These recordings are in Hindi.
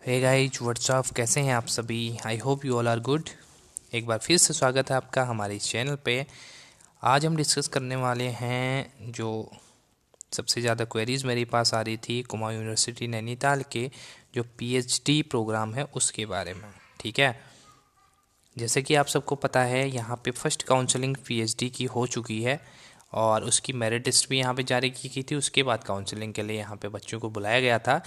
हे गाइस व्हाट्सअप, कैसे हैं आप सभी। I hope you all are good. एक बार फिर से स्वागत है आपका हमारे इस चैनल पे। आज हम डिस्कस करने वाले हैं जो सबसे ज़्यादा क्वेरीज़ मेरे पास आ रही थी कुमाऊं यूनिवर्सिटी नैनीताल के जो पीएचडी प्रोग्राम है उसके बारे में। ठीक है, जैसे कि आप सबको पता है यहाँ पे फर्स्ट काउंसलिंग पीएचडी की हो चुकी है और उसकी मेरिट लिस्ट भी यहाँ पे जारी की गई थी। उसके बाद काउंसलिंग के लिए यहाँ पे बच्चों को बुलाया गया था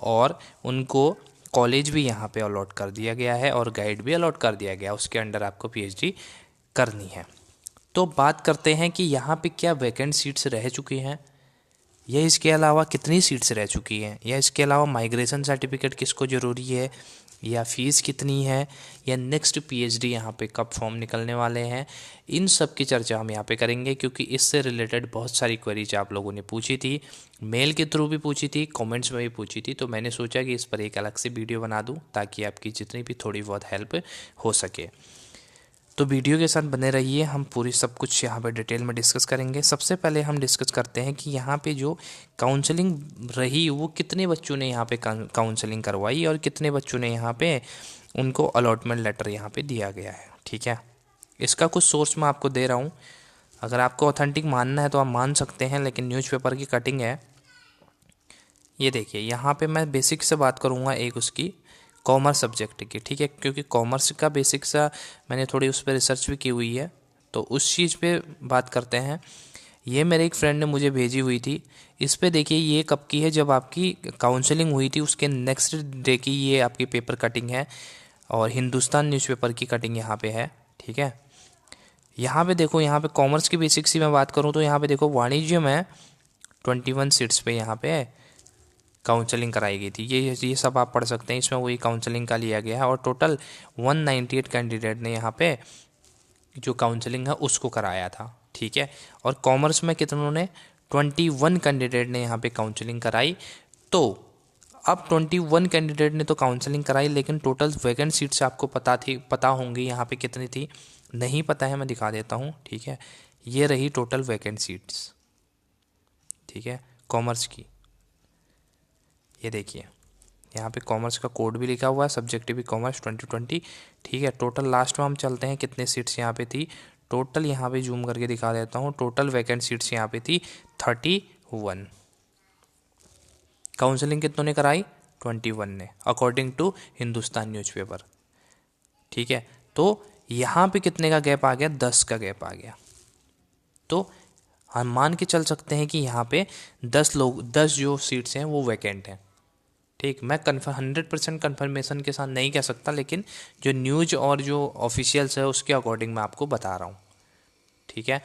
और उनको कॉलेज भी यहाँ पे अलॉट कर दिया गया है और गाइड भी अलॉट कर दिया गया, उसके अंडर आपको पीएचडी करनी है। तो बात करते हैं कि यहाँ पे क्या वैकेंट सीट्स रह चुकी हैं, या इसके अलावा कितनी सीट्स रह चुकी हैं, या इसके अलावा माइग्रेशन सर्टिफिकेट किसको ज़रूरी है, या फीस कितनी है, या नेक्स्ट पीएचडी यहाँ पे कब फॉर्म निकलने वाले हैं। इन सब की चर्चा हम यहाँ पे करेंगे क्योंकि इससे रिलेटेड बहुत सारी क्वेरीज आप लोगों ने पूछी थी, मेल के थ्रू भी पूछी थी, कमेंट्स में भी पूछी थी। तो मैंने सोचा कि इस पर एक अलग से वीडियो बना दूँ ताकि आपकी जितनी भी थोड़ी बहुत हेल्प हो सके। तो वीडियो के साथ बने रहिए, हम पूरी सब कुछ यहाँ पे डिटेल में डिस्कस करेंगे। सबसे पहले हम डिस्कस करते हैं कि यहाँ पे जो काउंसलिंग रही वो कितने बच्चों ने यहाँ पे काउंसलिंग करवाई और कितने बच्चों ने यहाँ पे उनको अलॉटमेंट लेटर यहाँ पे दिया गया है। ठीक है, इसका कुछ सोर्स मैं आपको दे रहा हूँ, अगर आपको ऑथेंटिक मानना है तो आप मान सकते हैं, लेकिन न्यूज़पेपर की कटिंग है। ये देखिए, यहाँ पे मैं बेसिक से बात करूँगा एक उसकी कॉमर्स सब्जेक्ट की। ठीक है, क्योंकि कॉमर्स का बेसिक सा मैंने थोड़ी उस पर रिसर्च भी की हुई है, तो उस चीज़ पे बात करते हैं। ये मेरे एक फ्रेंड ने मुझे भेजी हुई थी। इस पे देखिए ये कब की है, जब आपकी काउंसलिंग हुई थी उसके नेक्स्ट डे की ये आपकी पेपर कटिंग है और हिंदुस्तान न्यूज़पेपर की कटिंग यहाँ पे है। ठीक है, यहाँ पे देखो, यहाँ पे कॉमर्स की बेसिक सी मैं बात करूँ तो यहाँ पे देखो वाणिज्य में 21 सीट्स पे यहाँ पे काउंसलिंग कराई गई थी। ये सब आप पढ़ सकते हैं, इसमें वही काउंसलिंग का लिया गया है और टोटल 198 कैंडिडेट ने यहाँ पे जो काउंसलिंग है उसको कराया था। ठीक है, और कॉमर्स में कितनों ने 21 कैंडिडेट ने यहाँ पे काउंसलिंग कराई। तो अब 21 कैंडिडेट ने तो काउंसलिंग कराई, लेकिन टोटल वैकेंट सीट्स आपको पता होंगी यहाँ पे कितनी थी। नहीं पता है, मैं दिखा देता हूँ। ठीक है, ये रही टोटल वैकेंट सीट्स। ठीक है, कॉमर्स की ये देखिए, यहाँ पे कॉमर्स का कोड भी लिखा हुआ है, सब्जेक्ट भी कॉमर्स 2020। ठीक है, टोटल लास्ट में हम चलते हैं कितने सीट्स यहाँ पे थी। टोटल यहाँ पे जूम करके दिखा देता हूँ, टोटल वैकेंट सीट्स यहाँ पे थी 31। काउंसलिंग कितनों ने कराई? 21 ने, अकॉर्डिंग टू हिंदुस्तान न्यूज़पेपर। ठीक है, तो यहाँ पे कितने का गैप आ गया? 10 का गैप आ गया। तो हम मान के चल सकते हैं कि यहाँ पे 10 जो सीट्स हैं वो वैकेंट हैं। ठीक, मैं 100% कन्फर्मेशन के साथ नहीं कह सकता, लेकिन जो न्यूज और जो ऑफिशियल्स है उसके अकॉर्डिंग मैं आपको बता रहा हूँ। ठीक है,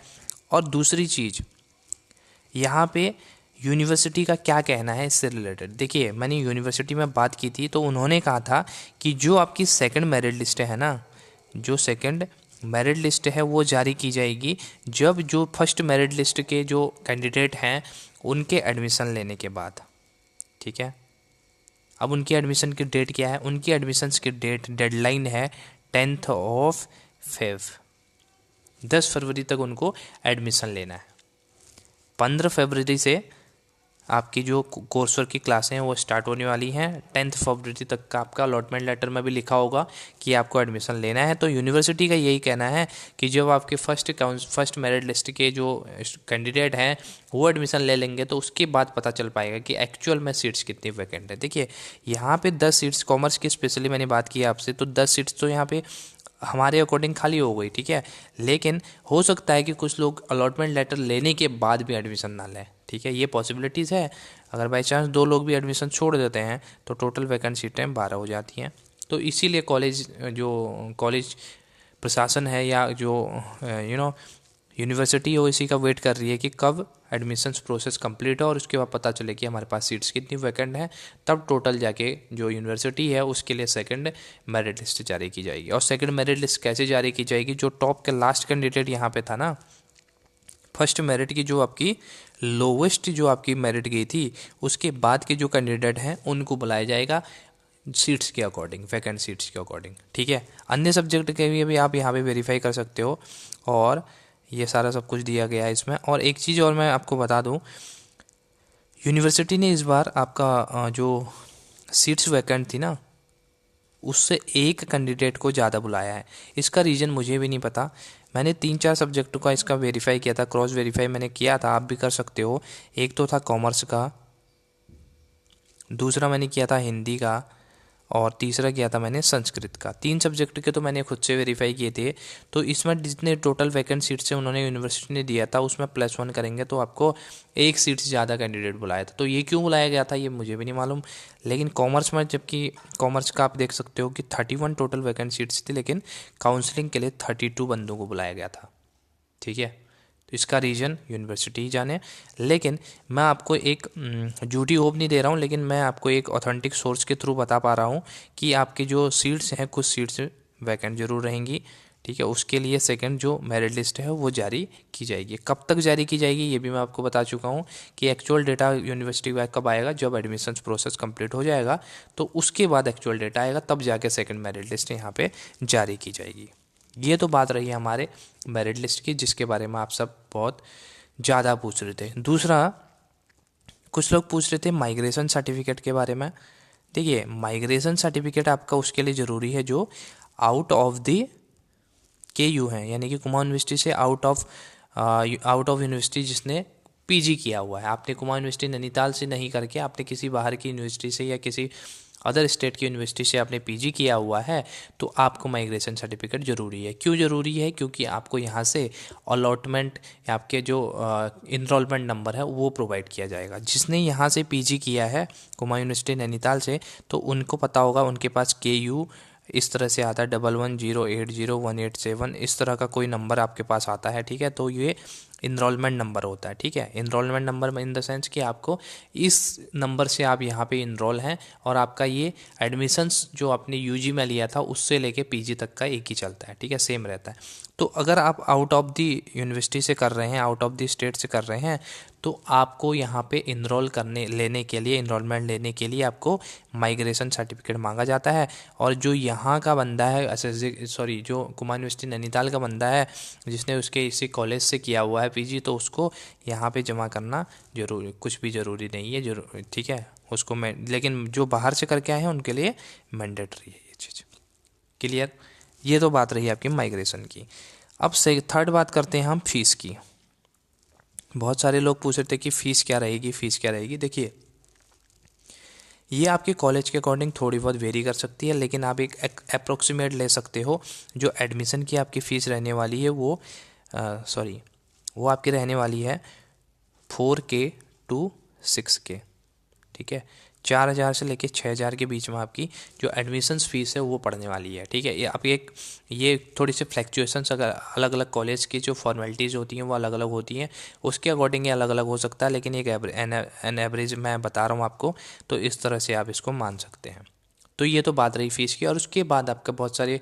और दूसरी चीज़ यहाँ पे यूनिवर्सिटी का क्या कहना है इससे रिलेटेड। देखिए, मैंने यूनिवर्सिटी में बात की थी तो उन्होंने कहा था कि जो आपकी सेकंड मेरिट लिस्ट है ना, जो सेकंड मेरिट लिस्ट है वो जारी की जाएगी जब जो फर्स्ट मेरिट लिस्ट के जो कैंडिडेट हैं उनके एडमिशन लेने के बाद। ठीक है, अब उनकी एडमिशन की डेट क्या है? उनकी एडमिशन की डेडलाइन है 10 फेब, 10 फरवरी तक उनको एडमिशन लेना है। 15 फरवरी से आपकी जो कोर्स वर्क की क्लासें हैं वो स्टार्ट होने वाली हैं। 10 फरवरी तक का आपका अलॉटमेंट लेटर में भी लिखा होगा कि आपको एडमिशन लेना है। तो यूनिवर्सिटी का यही कहना है कि जब आपके फर्स्ट मेरिट लिस्ट के जो कैंडिडेट हैं वो एडमिशन ले लेंगे तो उसके बाद पता चल पाएगा कि एक्चुअल में सीट्स कितनी वैकेंट है। देखिए, यहाँ पे 10 सीट्स कॉमर्स की स्पेशली मैंने बात की आपसे, तो 10 सीट्स तो यहाँ पे हमारे अकॉर्डिंग खाली हो गई। ठीक है, लेकिन हो सकता है कि कुछ लोग अलॉटमेंट लेटर लेने के बाद भी एडमिशन ना लें। ठीक है, ये पॉसिबिलिटीज़ है। अगर बाई चांस 2 लोग भी एडमिशन छोड़ देते हैं तो टोटल वैकेंट सीटें 12 हो जाती हैं। तो इसीलिए कॉलेज प्रशासन है या जो यूनिवर्सिटी हो, इसी का वेट कर रही है कि कब एडमिशन्स प्रोसेस कंप्लीट हो और उसके बाद पता चले कि हमारे पास सीट्स कितनी वैकेंट हैं। तब टोटल जाके जो यूनिवर्सिटी है उसके लिए सेकंड मेरिट लिस्ट जारी की जाएगी। और सेकंड मेरिट लिस्ट कैसे जारी की जाएगी? जो टॉप के लास्ट कैंडिडेट यहाँ पे था ना, फर्स्ट मेरिट की जो आपकी लोवेस्ट जो आपकी मेरिट गई थी, उसके बाद के जो कैंडिडेट हैं उनको बुलाया जाएगा सीट्स के अकॉर्डिंग, वैकेंट सीट्स के अकॉर्डिंग। ठीक है, अन्य सब्जेक्ट के लिए भी आप यहाँ पे वेरीफाई कर सकते हो और ये सारा सब कुछ दिया गया है इसमें। और एक चीज़ और मैं आपको बता दूँ, यूनिवर्सिटी ने इस बार आपका जो सीट्स वैकेंट थी ना उससे एक कैंडिडेट को ज़्यादा बुलाया है। इसका रीज़न मुझे भी नहीं पता। मैंने 3-4 सब्जेक्टों का इसका वेरीफाई किया था, क्रॉस वेरीफाई मैंने किया था, आप भी कर सकते हो। एक तो था कॉमर्स का, दूसरा मैंने किया था हिंदी का, और तीसरा किया था मैंने संस्कृत का। 3 सब्जेक्ट के तो मैंने खुद से वेरीफाई किए थे। तो इसमें जितने टोटल वैकेंट सीट्स से उन्होंने यूनिवर्सिटी ने दिया था उसमें +1 करेंगे तो आपको एक सीट से ज़्यादा कैंडिडेट बुलाया था। तो ये क्यों बुलाया गया था ये मुझे भी नहीं मालूम। लेकिन कॉमर्स में, जबकि कॉमर्स का आप देख सकते हो कि 31 टोटल वैकेंट सीट्स थी, लेकिन काउंसलिंग के लिए 32 बंदों को बुलाया गया था। ठीक है, तो इसका रीज़न यूनिवर्सिटी ही जाने। लेकिन मैं आपको एक झूठी होप नहीं दे रहा हूँ, लेकिन मैं आपको एक ऑथेंटिक सोर्स के थ्रू बता पा रहा हूँ कि आपकी जो सीट्स हैं, कुछ सीट्स वैकेंट जरूर रहेंगी। ठीक है, उसके लिए सेकंड जो मेरिट लिस्ट है वो जारी की जाएगी। कब तक जारी की जाएगी ये भी मैं आपको बता चुका हूँ कि एक्चुअल डेटा यूनिवर्सिटी का कब आएगा, जब एडमिशन्स प्रोसेस कंप्लीट हो जाएगा तो उसके बाद एक्चुअल डेटा आएगा, तब जाके सेकंड मेरिट लिस्ट यहाँ पे जारी की जाएगी। ये तो बात रही है हमारे मेरिट लिस्ट की, जिसके बारे में आप सब बहुत ज़्यादा पूछ रहे थे। दूसरा, कुछ लोग पूछ रहे थे माइग्रेशन सर्टिफिकेट के बारे में। देखिए, माइग्रेशन सर्टिफिकेट आपका उसके लिए ज़रूरी है जो आउट ऑफ द KU है, यानी कि कुमाऊं यूनिवर्सिटी से आउट ऑफ यूनिवर्सिटी जिसने PG किया हुआ है। आपने कुमाऊं यूनिवर्सिटी नैनीताल से नहीं करके आपने किसी बाहर की यूनिवर्सिटी से या किसी अदर स्टेट की यूनिवर्सिटी से आपने PG किया हुआ है तो आपको माइग्रेशन सर्टिफिकेट ज़रूरी है। क्यों ज़रूरी है? क्योंकि आपको यहाँ से अलॉटमेंट, आपके जो इनरोलमेंट नंबर है वो प्रोवाइड किया जाएगा। जिसने यहाँ से PG किया है कुमाऊं यूनिवर्सिटी नैनीताल से, तो उनको पता होगा, उनके पास KU इस तरह से आता है 11080187, इस तरह का कोई नंबर आपके पास आता है। ठीक है, तो ये इनरोलमेंट नंबर होता है। ठीक है, इनरोलमेंट नंबर में इन द सेंस कि आपको इस नंबर से आप यहाँ पे इनरोल हैं और आपका ये एडमिशन्स जो आपने UG में लिया था उससे लेके PG तक का एक ही चलता है। ठीक है, सेम रहता है। तो अगर आप आउट ऑफ द यूनिवर्सिटी से कर रहे हैं, आउट ऑफ द स्टेट से कर रहे हैं, तो आपको यहाँ पे लेने के लिए, इनरोलमेंट लेने के लिए आपको माइग्रेशन सर्टिफिकेट मांगा जाता है। और जो यहाँ का बंदा है, जो कुमाऊं यूनिवर्सिटी नैनीताल का बंदा है जिसने उसके इसी कॉलेज से किया हुआ है PG, तो उसको यहाँ पे जमा करना जरूरी, कुछ भी ज़रूरी नहीं है। जरूर, ठीक है, उसको मैं, लेकिन जो बाहर से करके आए हैं उनके लिए मैंडेटरी है ये चीज़। क्लियर? ये तो बात रही आपकी माइग्रेशन की। अब से थर्ड बात करते हैं हम फीस की। बहुत सारे लोग पूछ रहे थे कि फ़ीस क्या रहेगी, फ़ीस क्या रहेगी। देखिए, ये आपके कॉलेज के अकॉर्डिंग थोड़ी बहुत वेरी कर सकती है, लेकिन आप एक अप्रोक्सीमेट ले सकते हो। जो एडमिशन की आपकी फ़ीस रहने वाली है वो आपकी रहने वाली है 4K to 6K। ठीक है, 4,000 से लेके 6,000 के बीच में आपकी जो एडमिशन्स फ़ीस है वो पड़ने वाली है। ठीक है, ये आप ये थोड़ी सी फ्लैक्चुएशंस, अगर अलग अलग कॉलेज की जो फॉर्मेलिटीज़ होती हैं वो अलग अलग होती हैं, उसके अकॉर्डिंग ये अलग अलग हो सकता है, लेकिन एक एन एवरेज मैं बता रहा हूँ आपको, तो इस तरह से आप इसको मान सकते हैं। तो ये तो बात रही फ़ीस की। और उसके बाद आपका बहुत सारे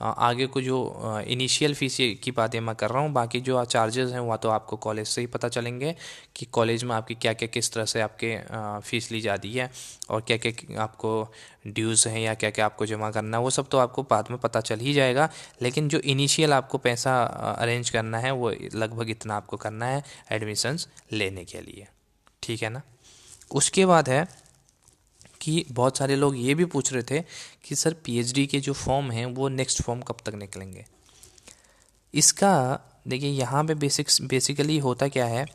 आगे को जो इनिशियल फ़ीस की बातें मैं कर रहा हूँ, बाकी जो चार्जेस हैं वह तो आपको कॉलेज से ही पता चलेंगे कि कॉलेज में आपकी क्या क्या, किस तरह से आपके फ़ीस ली जाती है और क्या क्या आपको ड्यूज़ हैं या क्या क्या आपको जमा करना है, वो सब तो आपको बाद में पता चल ही जाएगा। लेकिन जो इनिशियल आपको पैसा अरेंज करना है वो लगभग इतना आपको करना है एडमिशन्स लेने के लिए। ठीक है ना? उसके बाद है कि बहुत सारे लोग ये भी पूछ रहे थे कि सर PhD के जो फॉर्म हैं वो नेक्स्ट फॉर्म कब तक निकलेंगे। इसका देखिए, यहाँ पे बेसिकली होता क्या है,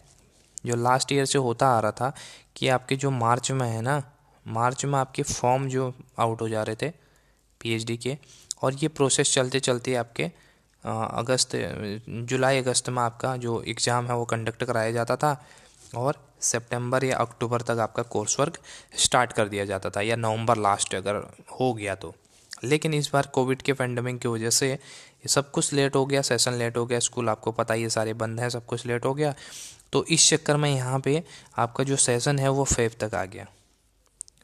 जो लास्ट ईयर से होता आ रहा था कि आपके जो मार्च में है ना, मार्च में आपके फॉर्म जो आउट हो जा रहे थे PhD के, और ये प्रोसेस चलते चलते आपके जुलाई अगस्त में आपका जो एग्ज़ाम है वो कंडक्ट कराया जाता था, और सितंबर या अक्टूबर तक आपका कोर्स वर्क स्टार्ट कर दिया जाता था, या नवंबर लास्ट अगर हो गया तो। लेकिन इस बार कोविड के पेंडेमिक की वजह से ये सब कुछ लेट हो गया, सेशन लेट हो गया, स्कूल आपको पता ही है सारे बंद हैं, सब कुछ लेट हो गया। तो इस चक्कर में यहाँ पे आपका जो सेशन है वो फेब तक आ गया।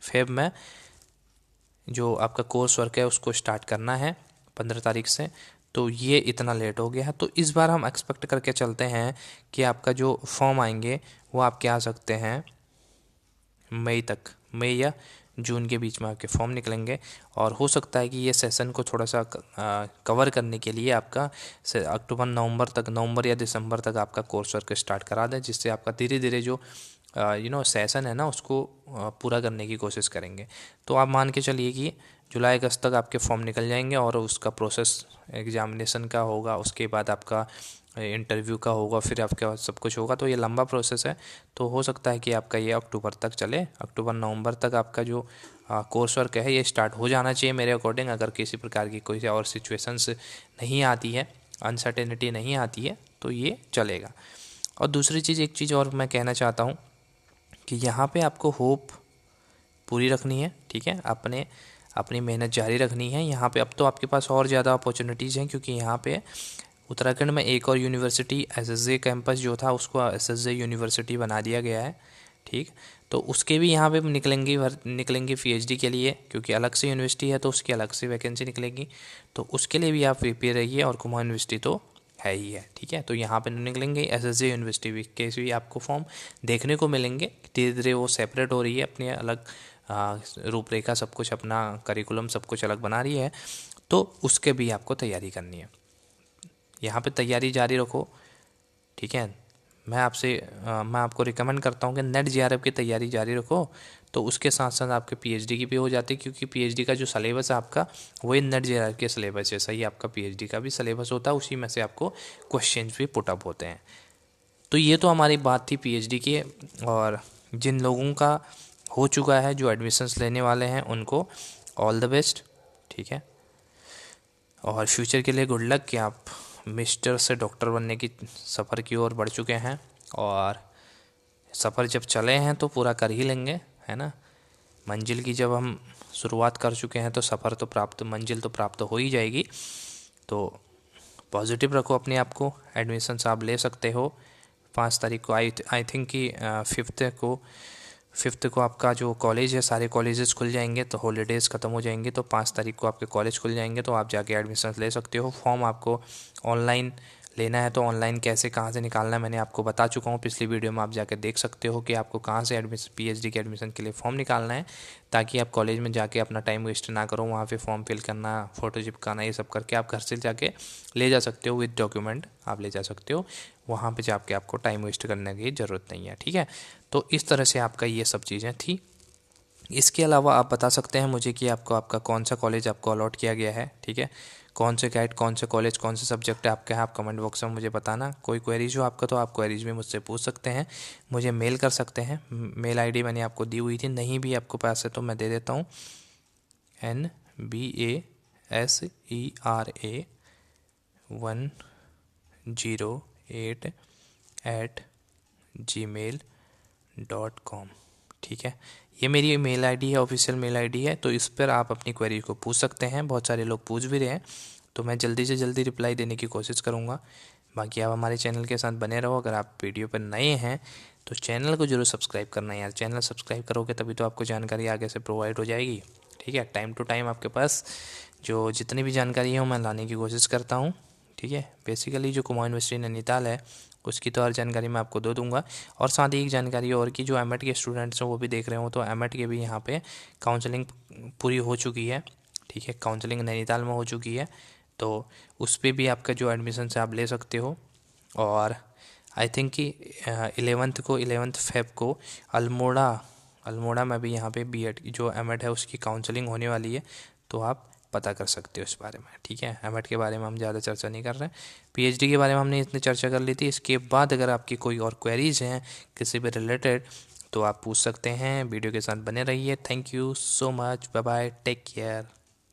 फेब में जो आपका कोर्स वर्क है उसको स्टार्ट करना है 15 तारीख से, तो ये इतना लेट हो गया है। तो इस बार हम एक्सपेक्ट करके चलते हैं कि आपका जो फॉर्म आएंगे वो आपके आ सकते हैं मई तक, मई या जून के बीच में आपके फॉर्म निकलेंगे। और हो सकता है कि ये सेशन को थोड़ा सा कवर करने के लिए आपका नवंबर या दिसंबर तक आपका कोर्स वर्क स्टार्ट करा दें, जिससे आपका धीरे धीरे जो सेशन है ना उसको पूरा करने की कोशिश करेंगे। तो आप मान के चलिए कि जुलाई अगस्त तक आपके फॉर्म निकल जाएंगे और उसका प्रोसेस एग्जामिनेशन का होगा, उसके बाद आपका इंटरव्यू का होगा, फिर आपका सब कुछ होगा। तो ये लंबा प्रोसेस है। तो हो सकता है कि आपका ये अक्टूबर तक चले, अक्टूबर नवंबर तक आपका जो कोर्स वर्क है ये स्टार्ट हो जाना चाहिए मेरे अकॉर्डिंग। अगर किसी प्रकार की कोई और सिचुएशंस नहीं आती है, अनसर्टेनिटी नहीं आती है, तो ये चलेगा। और दूसरी चीज़, एक चीज़ और मैं कहना चाहता हूँ कि यहाँ पे आपको होप पूरी रखनी है, ठीक है, अपनी मेहनत जारी रखनी है। यहाँ पे अब तो आपके पास और ज़्यादा अपॉर्चुनिटीज़ हैं, क्योंकि यहाँ पे उत्तराखंड में एक और यूनिवर्सिटी एसएसजे कैंपस जो था उसको एसएसजे यूनिवर्सिटी बना दिया गया है, ठीक। तो उसके भी यहाँ पे निकलेंगी पीएचडी के लिए, क्योंकि अलग से यूनिवर्सिटी है तो उसकी अलग से वैकेंसी निकलेगी। तो उसके लिए भी आप प्रिपेयर रहिए, और कुमाऊं यूनिवर्सिटी तो है ही है, ठीक है। तो यहाँ पे निकलेंगे एसएसजे यूनिवर्सिटी के भी आपको फॉर्म देखने को मिलेंगे। धीरे धीरे वो सेपरेट हो रही है, अपनी अलग रूपरेखा, सब कुछ अपना करिकुलम सब कुछ अलग बना रही है। तो उसके भी आपको तैयारी करनी है। यहाँ पे तैयारी जारी रखो, ठीक है। मैं आपको रिकमेंड करता हूँ कि नेट जेआरएफ की तैयारी जारी रखो। तो उसके साथ साथ आपके पीएचडी की भी हो जाती है, क्योंकि पीएचडी का जो सिलेबस है आपका वही नेट जेआरएफ के सिलेबस जैसा ही आपका पीएचडी का भी सिलेबस होता है, उसी में से आपको क्वेश्चन भी पुटअप होते हैं। तो ये तो हमारी बात थी पीएचडी की। और जिन लोगों का हो चुका है, जो एडमिशन्स लेने वाले हैं, उनको ऑल द बेस्ट, ठीक है। और फ्यूचर के लिए गुड लक कि आप मिस्टर से डॉक्टर बनने की सफ़र की ओर बढ़ चुके हैं। और सफ़र जब चले हैं तो पूरा कर ही लेंगे, है ना। मंजिल की जब हम शुरुआत कर चुके हैं तो सफ़र तो मंजिल तो प्राप्त हो ही जाएगी। तो पॉजिटिव रखो अपने आप को। एडमिशन्स आप ले सकते हो 5 तारीख को। आई थिंक कि फिफ्थ को आपका जो कॉलेज है, सारे कॉलेजेस खुल जाएंगे, तो हॉलीडेज़ ख़त्म हो जाएंगे, तो 5 तारीख को आपके कॉलेज खुल जाएंगे, तो आप जाके एडमिशन ले सकते हो। फॉर्म आपको ऑनलाइन लेना है, तो ऑनलाइन कैसे कहाँ से निकालना है मैंने आपको बता चुका हूँ पिछली वीडियो में। आप जाके देख सकते हो कि आपको कहाँ से पीएचडी के एडमिशन के लिए फॉर्म निकालना है, ताकि आप कॉलेज में जाके अपना टाइम वेस्ट ना करो, वहाँ पे फॉर्म फिल करना, फ़ोटो चिपकाना, ये सब करके आप घर से जाके ले जा सकते हो। विद डॉक्यूमेंट आप ले जा सकते हो, वहाँ पे जाके आपको टाइम वेस्ट करने की ज़रूरत नहीं है, ठीक है। तो इस तरह से आपका ये सब चीज़ें थी। इसके अलावा आप बता सकते हैं मुझे कि आपका कौन सा कॉलेज आपको अलॉट किया गया है, ठीक है। कौन से गाइड, कौन से कॉलेज, कौन से सब्जेक्ट है आपके हैं, आप कमेंट बॉक्स में मुझे बताना। कोई क्वेरीज हो आपका तो आप क्वेरीज भी मुझसे पूछ सकते हैं, मुझे मेल कर सकते हैं। मेल आईडी मैंने आपको दी हुई थी, नहीं भी आपको पास है तो मैं दे देता हूँ। NBASERA108@gmail.com, ठीक है। ये मेरी मेल आईडी है, ऑफिशियल मेल आईडी है। तो इस पर आप अपनी क्वेरी को पूछ सकते हैं। बहुत सारे लोग पूछ भी रहे हैं, तो मैं जल्दी से जल्दी रिप्लाई देने की कोशिश करूँगा। बाकी आप हमारे चैनल के साथ बने रहो। अगर आप वीडियो पर नए हैं तो चैनल को जरूर सब्सक्राइब करना है यार। चैनल सब्सक्राइब करोगे तभी तो आपको जानकारी आगे से प्रोवाइड हो जाएगी, ठीक है। टाइम टू टाइम आपके पास जो जितनी भी जानकारी है वो मैं लाने की कोशिश करता हूँ, ठीक है। बेसिकली जो कुमाऊं यूनिवर्सिटी नैनीताल है उसकी तो हर जानकारी मैं आपको दे दूंगा। और साथ ही एक जानकारी और की, जो एमएड के स्टूडेंट्स हैं वो भी देख रहे हो, तो एमएड के भी यहाँ पे काउंसलिंग पूरी हो चुकी है, ठीक है। काउंसलिंग नैनीताल में हो चुकी है, तो उस पर भी आपका जो एडमिशन से आप ले सकते हो। और आई थिंक कि 11 फेब को अल्मोड़ा में भी यहाँ पे बीएड जो एमएड है उसकी काउंसलिंग होने वाली है, तो आप पता कर सकते हो इस बारे में, ठीक है। एमएड के बारे में हम ज़्यादा चर्चा नहीं कर रहे हैं, पीएचडी के बारे में हमने इतनी चर्चा कर ली थी। इसके बाद अगर आपकी कोई और क्वेरीज हैं किसी भी रिलेटेड तो आप पूछ सकते हैं। वीडियो के साथ बने रहिए। Thank you so much, bye bye, take care.